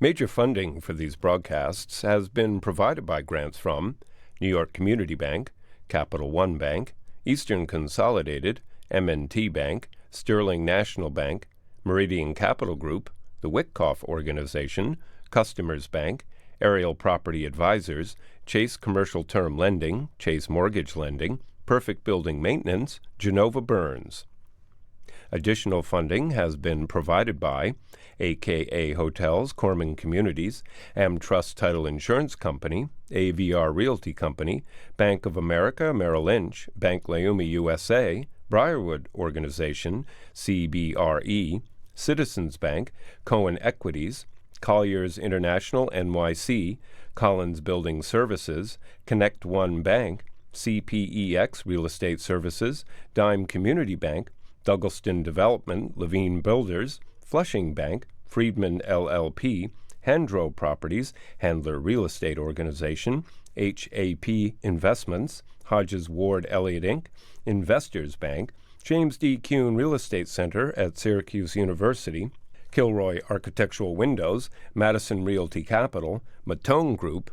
Major funding for these broadcasts has been provided by grants from New York Community Bank, Capital One Bank, Eastern Consolidated, M&T Bank, Sterling National Bank, Meridian Capital Group, the Witkoff Organization, Customers Bank, Ariel Property Advisors, Chase Commercial Term Lending, Chase Mortgage Lending, Perfect Building Maintenance, Genova Burns. Additional funding has been provided by AKA Hotels, Corman Communities, AmTrust Title Insurance Company, AVR Realty Company, Bank of America, Merrill Lynch, Bank Leumi USA, Briarwood Organization, CBRE, Citizens Bank, Cohen Equities, Colliers International NYC, Collins Building Services, Connect One Bank, CPEX Real Estate Services, Dime Community Bank, Douglaston Development, Levine Builders, Flushing Bank, Friedman LLP, Handro Properties, Handler Real Estate Organization, HAP Investments, Hodges Ward Elliott Inc., Investors Bank, James D. Kuhn Real Estate Center at Syracuse University, Kilroy Architectural Windows, Madison Realty Capital, Matone Group,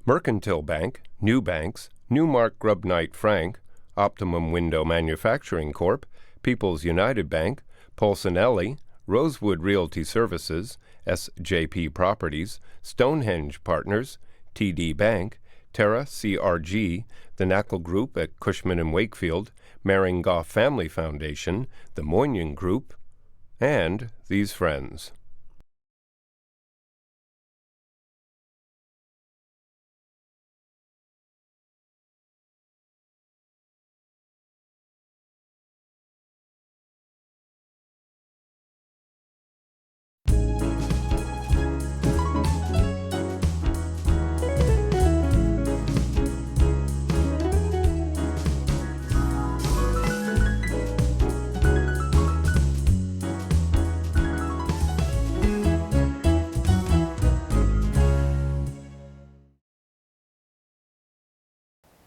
Mercantile Bank, New Banks, Newmark Grubb Knight Frank, Optimum Window Manufacturing Corp., People's United Bank, Polsonelli, Rosewood Realty Services, SJP Properties, Stonehenge Partners, TD Bank, Terra CRG, the Knackle Group at Cushman and Wakefield, Maringoff Family Foundation, the Moynihan Group, and these friends.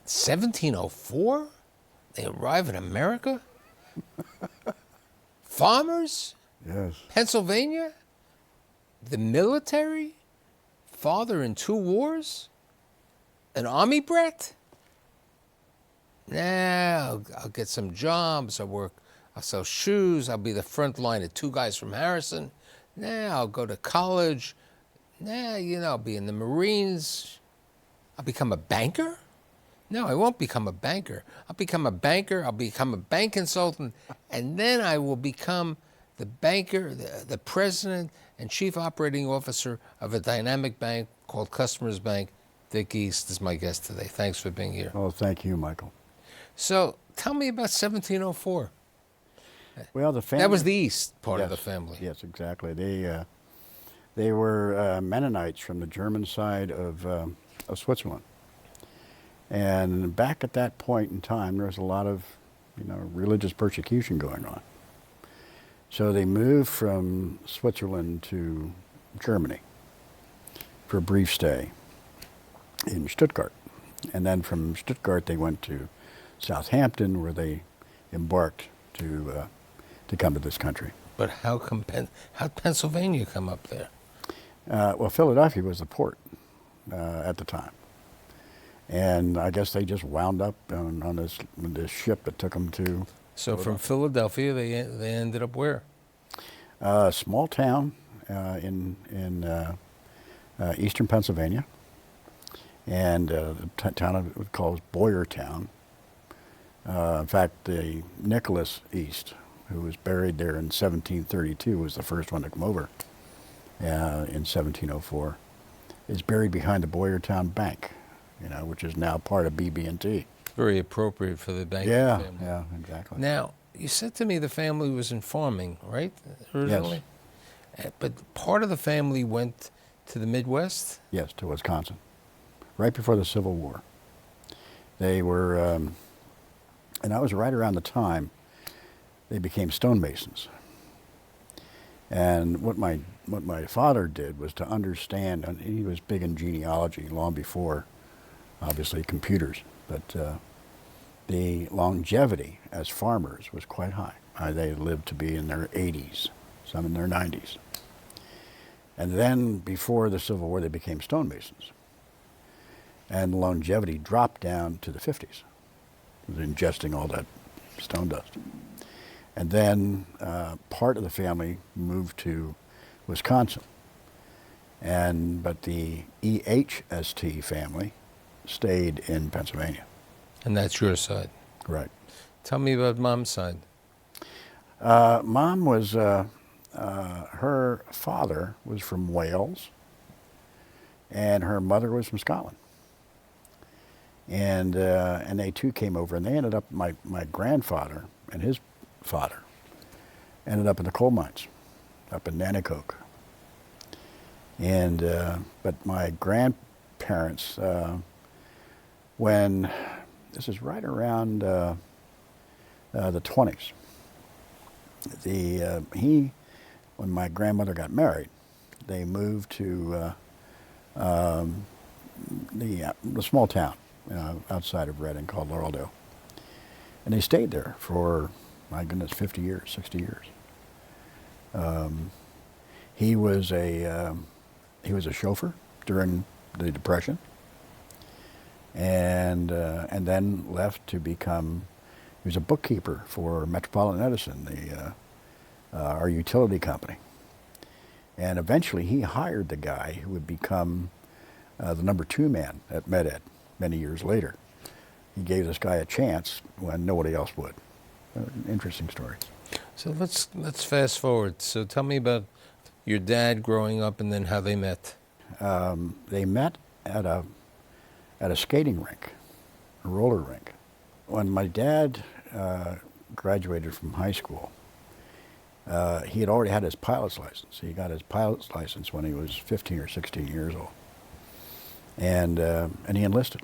(1704) They arrive in America? Farmers? Yes. Pennsylvania? The military? Father in 2 wars? An army brat? Nah, I'll get some jobs. I'll sell shoes. I'll be the front line of 2 guys from Harrison. Nah, I'll go to college. Nah, I'll be in the Marines. I'll become a banker? No, I won't become a banker. I'll become a banker, I'll become a bank consultant, and then I will become the banker, the president and chief operating officer of a dynamic bank called Customers Bank. Dick Ehst is my guest today. Thanks for being here. Oh, thank you, Michael. So tell me about 1704. Well, the family... That was the East part of the family. Yes, exactly. They were Mennonites from the German side of Switzerland. And back at that point in time, there was a lot of, religious persecution going on. So they moved from Switzerland to Germany for a brief stay in Stuttgart. And then from Stuttgart, they went to Southampton, where they embarked to come to this country. But how'd Pennsylvania come up there? Well, Philadelphia was the port at the time. And I guess they just wound up on this ship that took them to... So from Philadelphia, they ended up where? A small town in eastern Pennsylvania. And the town was called Boyertown. In fact, the Nicholas Ehst, who was buried there in 1732, was the first one to come over in 1704, is buried behind the Boyertown Bank, which is now part of BB&T. Very appropriate for the banking family. Yeah, exactly. Now, you said to me the family was in farming, right, originally? Yes. But part of the family went to the Midwest? Yes, to Wisconsin, right before the Civil War. They were, and that was right around the time they became stonemasons. And what my father did was to understand, and he was big in genealogy long before, obviously, computers, but the longevity as farmers was quite high. They lived to be in their 80s, some in their 90s. And then before the Civil War, they became stonemasons. And longevity dropped down to the 50s, ingesting all that stone dust. And then part of the family moved to Wisconsin. But the Ehst family stayed in Pennsylvania. And that's your side. Right. Tell me about Mom's side. Mom was, her father was from Wales, and her mother was from Scotland. And they too came over, and they ended up, my grandfather and his father ended up in the coal mines up in Nanticoke. And but my grandparents, when this is right around the 20s, when my grandmother got married, they moved to the small town outside of Reading called Laurelville, and they stayed there for, my goodness, 50 years, 60 years. He was a chauffeur during the Depression, and then left to become, he was a bookkeeper for Metropolitan Edison, our utility company. And eventually he hired the guy who would become the number 2 man at MedEd many years later. He gave this guy a chance when nobody else would. Interesting story. So let's fast forward. So tell me about your dad growing up and then how they met. They met at a skating rink, a roller rink. When my dad graduated from high school, he had already had his pilot's license. He got his pilot's license when he was 15 or 16 years old. And he enlisted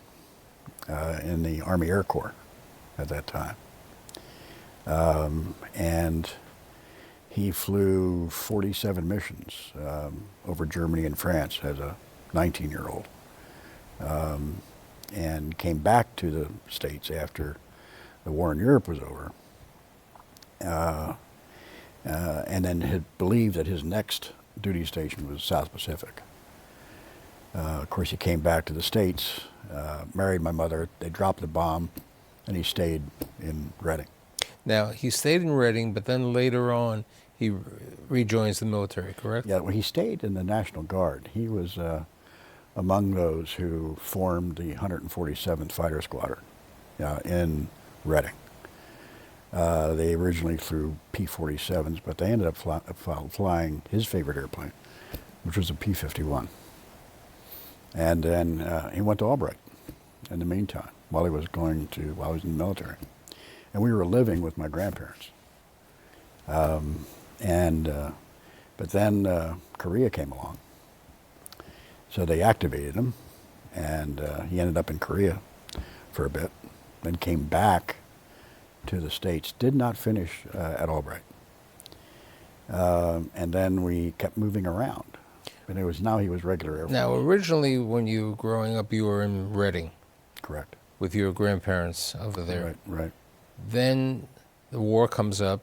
in the Army Air Corps at that time. And he flew 47 missions over Germany and France as a 19-year-old, and came back to the States after the war in Europe was over, and then had believed that his next duty station was South Pacific. Of course, he came back to the States, married my mother, they dropped the bomb, and he stayed in Reading. Now, he stayed in Reading, but then later on, he rejoins the military, correct? Yeah, well, he stayed in the National Guard. He was among those who formed the 147th Fighter Squadron in Reading. They originally flew P-47s, but they ended up flying his favorite airplane, which was a P-51. And then he went to Albright in the meantime, while he was in the military. And we were living with my grandparents. But then Korea came along. So they activated him, and he ended up in Korea for a bit, then came back to the States, did not finish at Albright. And then we kept moving around. And he was regular Air Force. Now, originally, when you were growing up, you were in Reading. Correct. With your grandparents over there. Right. Then the war comes up,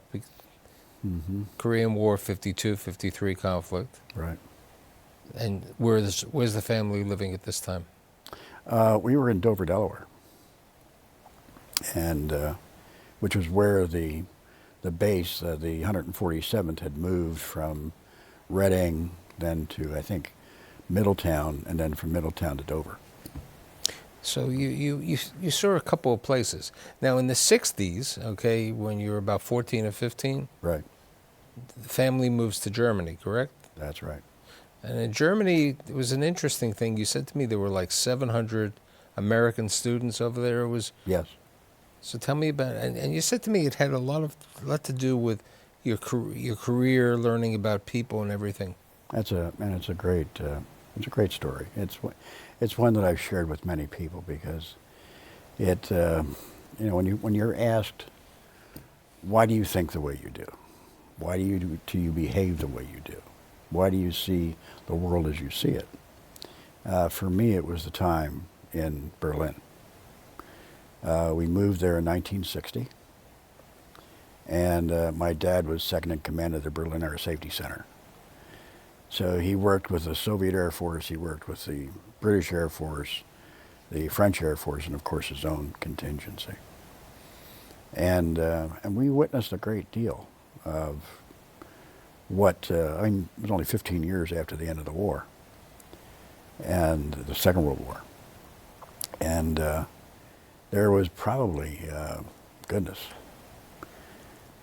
Mm-hmm. Korean War, 52, 53 conflict. Right. And where's the family living at this time? We were in Dover, Delaware, and which was where the base, the 147th, had moved from Reading, then to, I think, Middletown, and then from Middletown to Dover. So you saw a couple of places. Now, in the 60s, okay, when you were about 14 or 15, Right. the family moves to Germany, correct? That's right. And in Germany, it was an interesting thing. You said to me there were like 700 American students over there. It was. Yes. So tell me about it. And you said to me it had a lot to do with your career, learning about people and everything. It's a great story. It's one that I've shared with many people because when you're asked, why do you think the way you do? Why do you behave the way you do? Why do you see the world as you see it? For me, it was the time in Berlin. We moved there in 1960, and my dad was second in command of the Berlin Air Safety Center. So he worked with the Soviet Air Force, he worked with the British Air Force, the French Air Force, and of course his own contingency. And we witnessed a great deal of what, I mean, it was only 15 years after the end of the war, and the Second World War. And there was probably, goodness,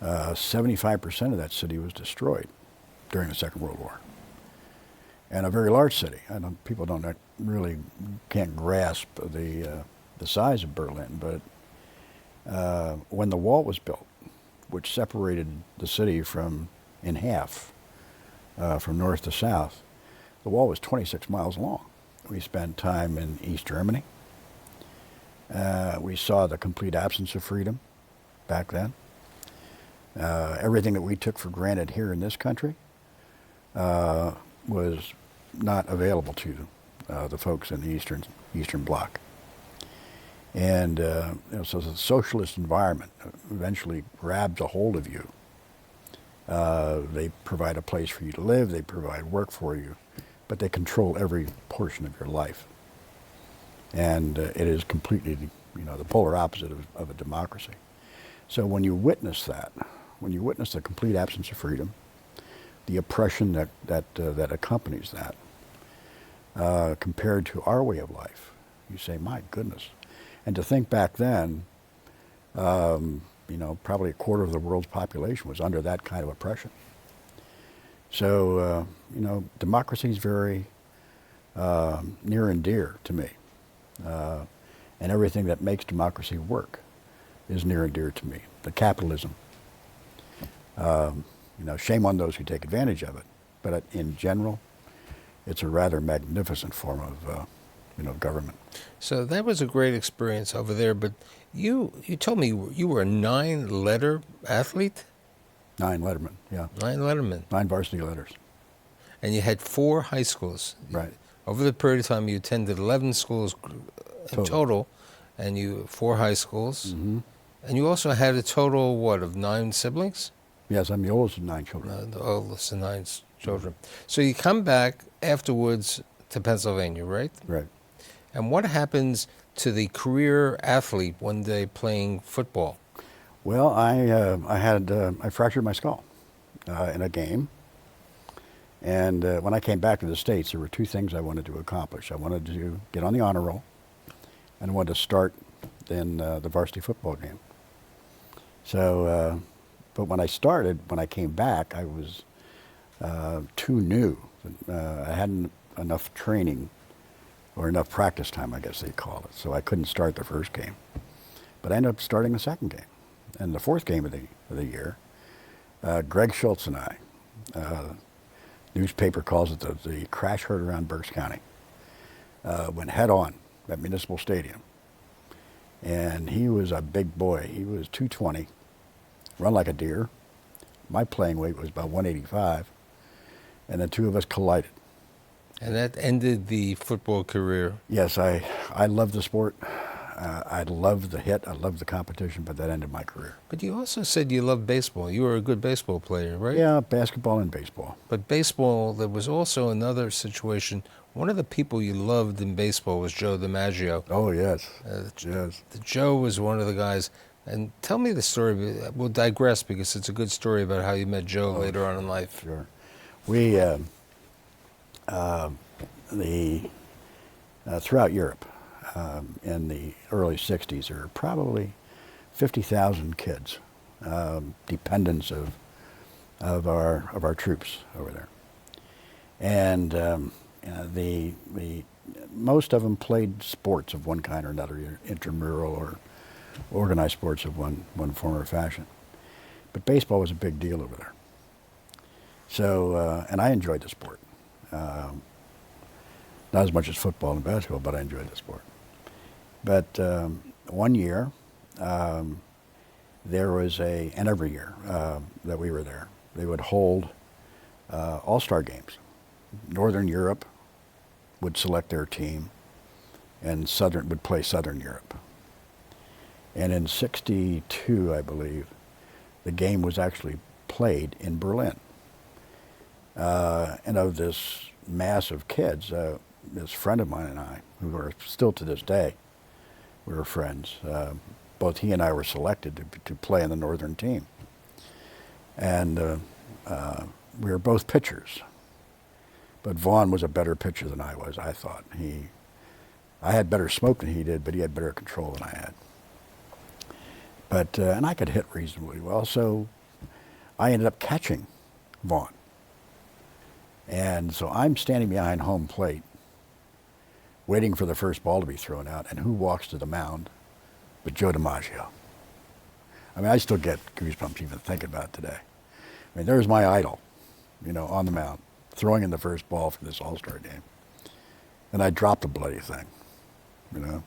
75% of that city was destroyed during the Second World War. And a very large city. People don't really can't grasp the size of Berlin, but when the wall was built, which separated the city in half, from north to south, the wall was 26 miles long. We spent time in East Germany. We saw the complete absence of freedom back then. Everything that we took for granted here in this country was not available to the folks in the Eastern Bloc. And so the socialist environment eventually grabs a hold of you. They provide a place for you to live, they provide work for you, but they control every portion of your life. And it is completely, the polar opposite of a democracy. So when you witness that, when you witness the complete absence of freedom, the oppression that accompanies that, compared to our way of life, you say, my goodness. And to think back then, probably a quarter of the world's population was under that kind of oppression. So, democracy is very near and dear to me. And everything that makes democracy work is near and dear to me. The capitalism. Shame on those who take advantage of it. But in general, it's a rather magnificent form of government. So that was a great experience over there. But you told me you were a 9-letter athlete? 9 lettermen, yeah. 9 lettermen. 9 varsity letters. And you had 4 high schools. Right. Over the period of time, you attended 11 schools in total, and 4 high schools. Mm-hmm. And you also had a total, of 9 siblings? Yes, I'm the oldest of 9 children. The oldest of 9 children. So you come back afterwards to Pennsylvania, right? Right. And what happens to the career athlete one day playing football? Well, I fractured my skull in a game. And when I came back to the States, there were 2 things I wanted to accomplish. I wanted to get on the honor roll, and I wanted to start in the varsity football game. So, but when I came back, I was too new. I hadn't enough training or enough practice time, I guess they call it. So I couldn't start the first game. But I ended up starting the second game. And the 4th game of the year, Greg Schultz and I, newspaper calls it the crash heard around Berks County, went head on at Municipal Stadium. And he was a big boy. He was 220, run like a deer. My playing weight was about 185. And the 2 of us collided. And that ended the football career. Yes, I loved the sport. I loved the hit. I loved the competition, but that ended my career. But you also said you loved baseball. You were a good baseball player, right? Yeah, basketball and baseball. But baseball, there was also another situation. One of the people you loved in baseball was Joe DiMaggio. Oh, yes. Yes. Joe was one of the guys. And tell me the story. We'll digress because it's a good story about how you met Joe later on in life. Sure. We, throughout Europe, in the early 60s, there were probably 50,000 kids, dependents of our troops over there. And the most of them played sports of one kind or another, either intramural or organized sports of one form or fashion. But baseball was a big deal over there. So, and I enjoyed the sport. Not as much as football and basketball, but I enjoyed the sport. But one year, there was and every year that we were there, they would hold all-star games. Northern Europe would select their team, and Southern would play Southern Europe. And in '62, I believe, the game was actually played in Berlin. And of this mass of kids, this friend of mine and I, who are still to this day, we were friends. Both he and I were selected to play in the Northern team. And we were both pitchers. But Vaughn was a better pitcher than I was, I thought. I had better smoke than he did, but he had better control than I had. But, and I could hit reasonably well, so I ended up catching Vaughn. And so I'm standing behind home plate, waiting for the first ball to be thrown out, and who walks to the mound but Joe DiMaggio. I mean, I still get goosebumps even thinking about it today. I mean, there's my idol, you know, on the mound, throwing in the first ball for this All-Star game. And I dropped the bloody thing, you know.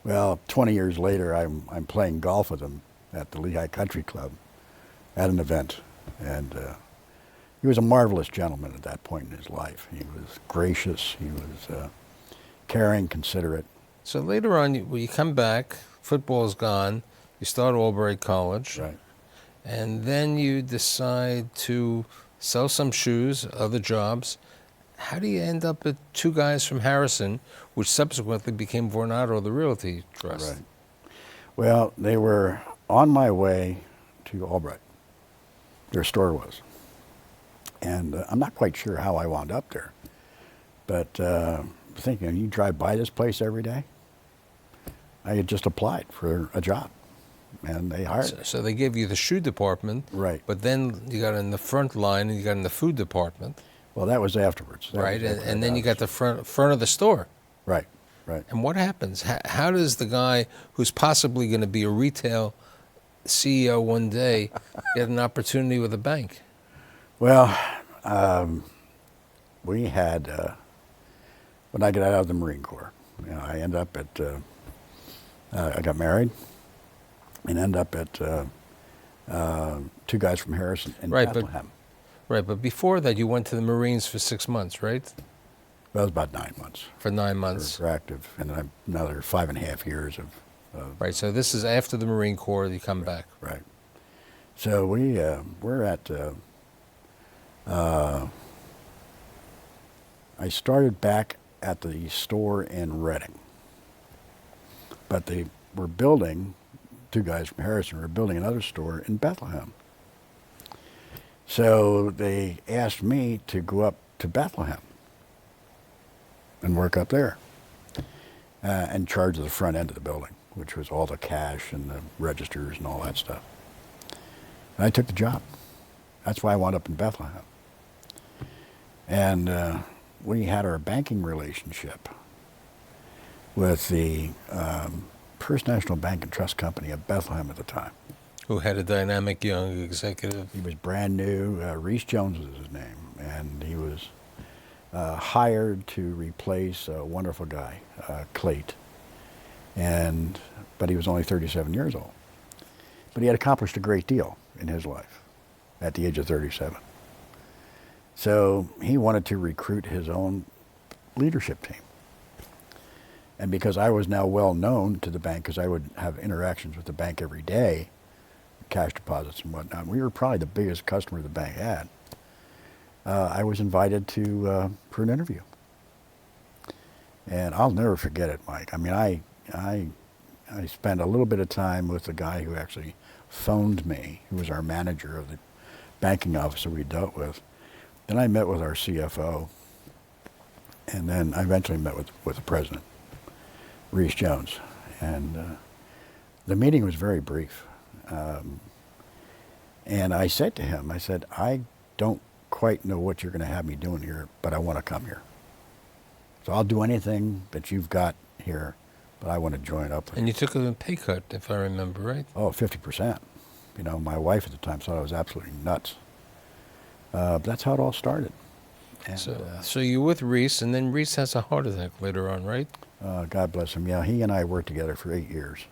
Well, 20 years later, I'm playing golf with him at the Lehigh Country Club at an event. And he was a marvelous gentleman at that point in his life. He was gracious, he was caring, considerate. So later on, you come back, football's gone, you start Albright College. Right. And then you decide to sell some shoes, other jobs. How do you end up at Two Guys from Harrison, which subsequently became Vornado, the Realty Trust? Right. Well, they were on my way to Albright. Their store was. And I'm not quite sure how I wound up there. But thinking, you drive by this place every day? I had just applied for a job, and they hired me. So they gave you the shoe department. Right. But then you got in the front line, and you got in the food department. Well, that was afterwards. That Right, was and then you got the front of the store. Right, right. And what happens? How does the guy who's possibly going to be a retail CEO one day get an opportunity with a bank? Well, we had, when I got out of the Marine Corps, you know, I ended up at, I got married and ended up at Two Guys from Harrison in Bethlehem. Right, but before that, you went to the Marines for 6 months, right? That was about 9 months. For 9 months. For active, and then another 5.5 years of. Right, so this is after the Marine Corps, you come back. Right. So we're at. I started back at the store in Reading, but they were building. Two Guys from Harrison were building another store in Bethlehem. So they asked me to go up to Bethlehem and work up there and charge the front end of the building, which was all the cash and the registers and all that stuff. And I took the job. That's why I wound up in Bethlehem. And we had our banking relationship with the First National Bank and Trust Company of Bethlehem at the time. Who had a dynamic young executive. He was brand new. Reese Jones was his name. And he was hired to replace a wonderful guy, Clayt. But he was only 37 years old. But he had accomplished a great deal in his life at the age of 37. So he wanted to recruit his own leadership team. And because I was now well known to the bank, because I would have interactions with the bank every day, cash deposits and whatnot, we were probably the biggest customer the bank had. I was invited to for an interview. And I'll never forget it, Mike. I mean, I spent a little bit of time with the guy who actually phoned me, who was our manager of the banking office that we dealt with. Then I met with our CFO, and then I eventually met with the president, Reese Jones. And the meeting was very brief. And I said to him, I said, I don't quite know what you're going to have me doing here, but I want to come here. So I'll do anything that you've got here, but I want to join up with And you took a pay cut, if I remember right. Oh, 50%. You know, my wife at the time thought I was absolutely nuts. But that's how it all started. And, So you're with Reese, and then Reese has a heart attack later on, right? God bless him. Yeah, he and I worked together for 8 years.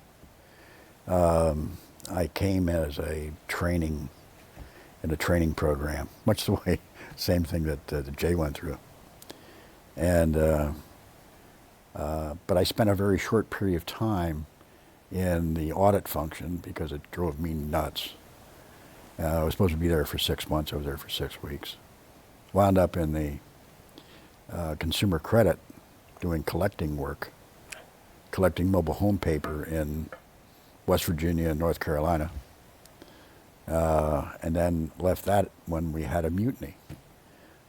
I came as a training program, much the way, same thing that Jay went through. And but I spent a very short period of time in the audit function because it drove me nuts. I was supposed to be there for 6 months. I was there for 6 weeks. wound up in the consumer credit doing collecting work, collecting mobile home paper in West Virginia and North Carolina, and then left that when we had a mutiny.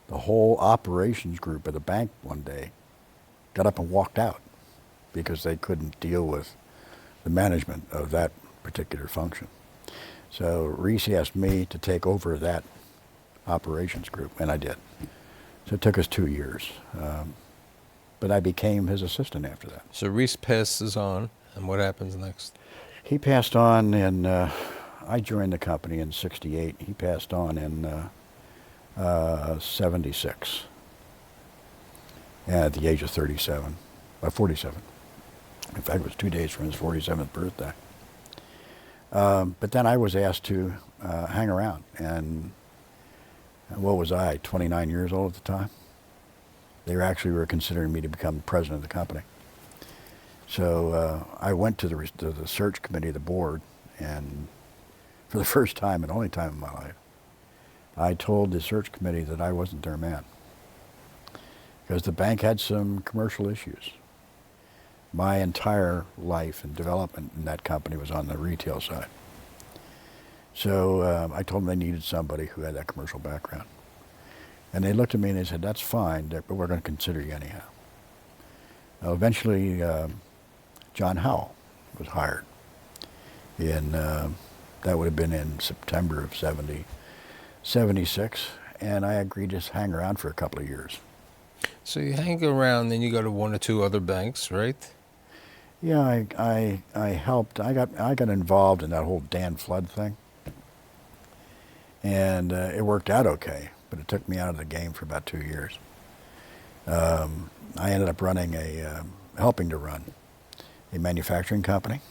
The whole operations group of the bank one day got up and walked out because they couldn't deal with the management of that particular function. So Reese asked me to take over that operations group, and I did. So it took us 2 years. But I became his assistant after that. So Reese passes on, and what happens next? He passed on in, I joined the company in '68. He passed on in '76 at the age of 47, 47. In fact, it was 2 days from his 47th birthday. But then I was asked to hang around, and what was I, 29 years old at the time? They were considering me to become president of the company. So I went to the search committee of the board, and for the first time and only time in my life, I told the search committee that I wasn't their man, because the bank had some commercial issues. My entire life and development in that company was on the retail side. So I told them they needed somebody who had that commercial background. And they looked at me and they said, "That's fine, but we're going to consider you anyhow." Eventually, John Howell was hired. That would have been in September of '76, and I agreed to hang around for a couple of years. So you hang around, then you go to one or two other banks, right? Yeah, I helped. I got involved in that whole Dan Flood thing, and it worked out okay. But it took me out of the game for about 2 years. I ended up helping to run a manufacturing company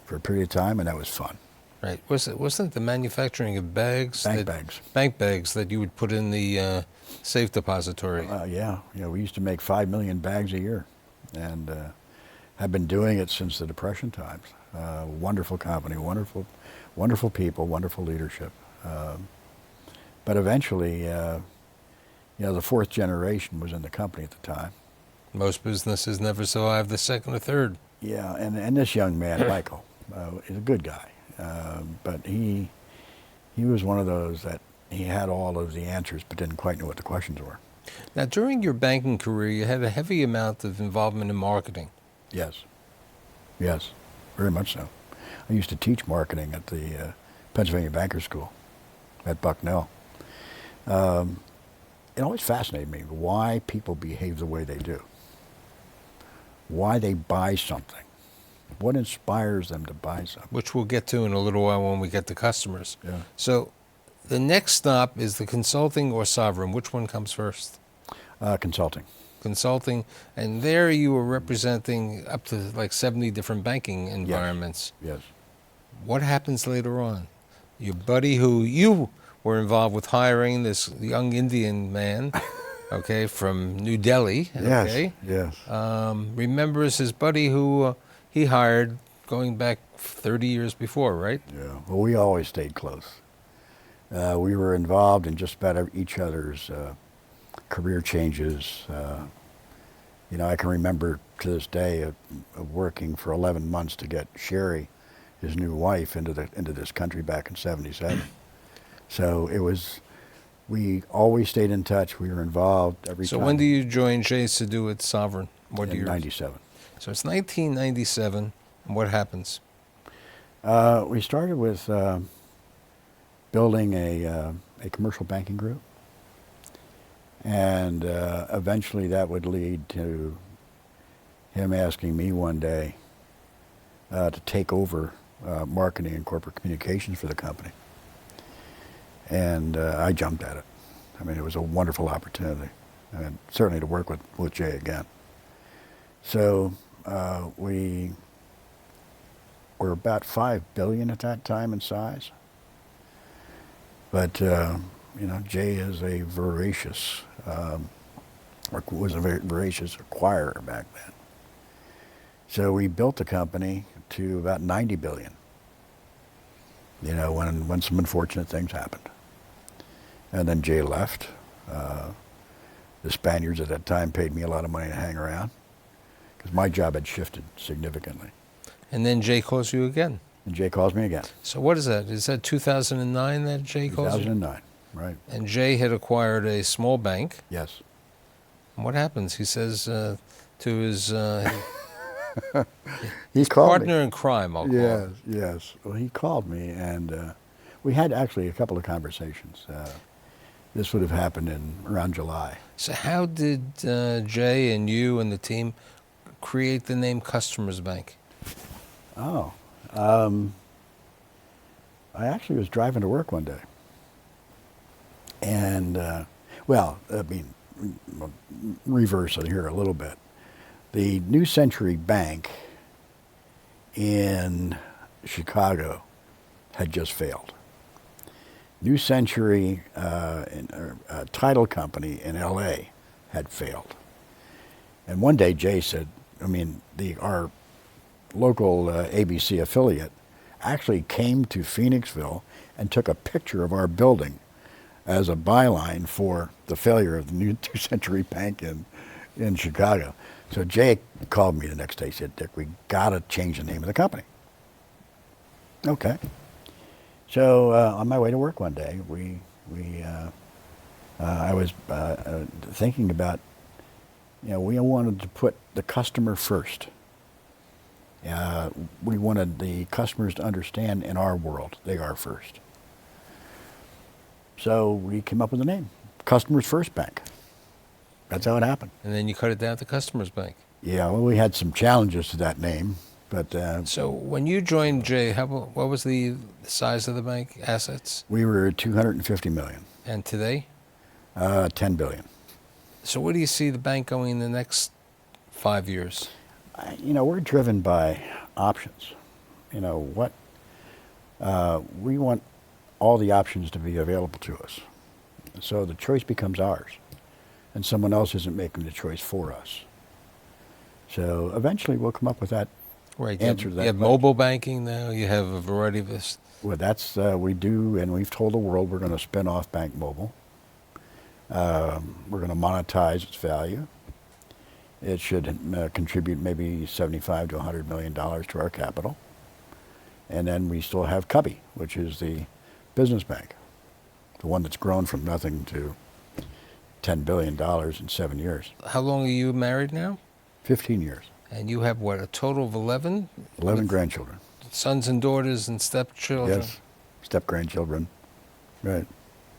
for a period of time, and that was fun. Right. Wasn't the manufacturing of bags? Bank bags that you would put in the safe depository. Yeah. We used to make 5 million bags a year, and have been doing it since the Depression times. Wonderful company, wonderful people, wonderful leadership. But eventually, the fourth generation was in the company at the time. Most businesses never survive the second or third. Yeah, and this young man, Michael, is a good guy. But he was one of those that he had all of the answers but didn't quite know what the questions were. Now, during your banking career, you had a heavy amount of involvement in marketing. Yes, very much so. I used to teach marketing at the Pennsylvania Bankers School at Bucknell. It always fascinated me why people behave the way they do, why they buy something. What inspires them to buy something? Which we'll get to in a little while when we get to customers. Yeah. So the next stop is the consulting or sovereign. Which one comes first? Consulting. Consulting. And there you were representing up to like 70 different banking environments. Yes. What happens later on? Your buddy who you were involved with hiring, this young Indian man, okay, from New Delhi, okay? Yes. Remembers his buddy who he hired going back 30 years before, right? Yeah. Well, we always stayed close. We were involved in just about each other's career changes. I can remember to this day of working for 11 months to get Sherry, his new wife, into this country back in '77. So we always stayed in touch. We were involved every time. So when do you join Jay's to do it sovereign? In '97. So it's 1997, and what happens? We started with building a commercial banking group, and eventually that would lead to him asking me one day to take over marketing and corporate communications for the company. And I jumped at it. I mean, it was a wonderful opportunity, and certainly to work with Jay again. So we were about $5 billion at that time in size. But Jay is a voracious, was a very voracious acquirer back then. So we built the company to about $90 billion. When some unfortunate things happened. And then Jay left, The Spaniards at that time paid me a lot of money to hang around because my job had shifted significantly. And then Jay calls you again. And Jay calls me again. So what is that? Is that 2009 that Jay calls you? 2009, right. And Jay had acquired a small bank. Yes. And what happens? He says to his He called partner me. in crime, I'll call Yes, him. yes. Well, he called me, and we had actually a couple of conversations. This would have happened in around July. So how did Jay and you and the team create the name Customers Bank? Oh, I actually was driving to work one day, and reverse it here a little bit. The New Century Bank in Chicago had just failed. New Century, a title company in L.A., had failed. And one day Jay said, our local ABC affiliate actually came to Phoenixville and took a picture of our building as a byline for the failure of the New Century Bank in Chicago. So Jay called me the next day and said, Dick, we got to change the name of the company. Okay. So on my way to work one day, I was thinking about, we wanted to put the customer first. We wanted the customers to understand in our world, they are first. So we came up with the name, Customers First Bank. That's how it happened. And then you cut it down to Customers Bank. Yeah, well, we had some challenges to that name, but... So when you joined Jay, what was the size of the bank, assets? We were $250 million. And today? $10 billion. So where do you see the bank going in the next 5 years? We're driven by options. We want all the options to be available to us. So the choice becomes ours, and someone else isn't making the choice for us. So eventually we'll come up with that Right. answer to that You have question. mobile banking now. You have a variety of this. Well, that's, we do, and we've told the world we're going to spin off Bank Mobile. We're going to monetize its value. It should contribute maybe $75 to $100 million to our capital. And then we still have Cubby, which is the business bank, the one that's grown from nothing to $10 billion in 7 years. How long are you married now? 15 years. And you have what, a total of 11? 11 grandchildren. Sons and daughters and stepchildren? Yes, step-grandchildren. Right.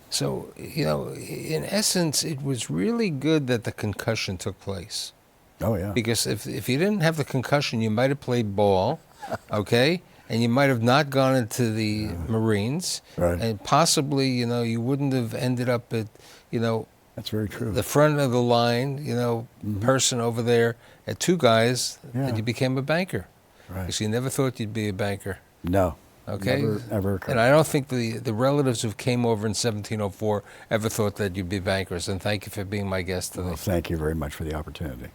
So, in essence, it was really good that the concussion took place. Oh, yeah. Because if you didn't have the concussion, you might have played ball, okay? And you might have not gone into the Marines. Right. And possibly, you wouldn't have ended up at, That's very true. the front of the line, person over there at Two Guys, Yeah. and you became a banker. Right. Because you never thought you'd be a banker. No. Okay? Never, ever occurred. And I don't think the relatives who came over in 1704 ever thought that you'd be bankers. And thank you for being my guest today. Well, thank you very much for the opportunity.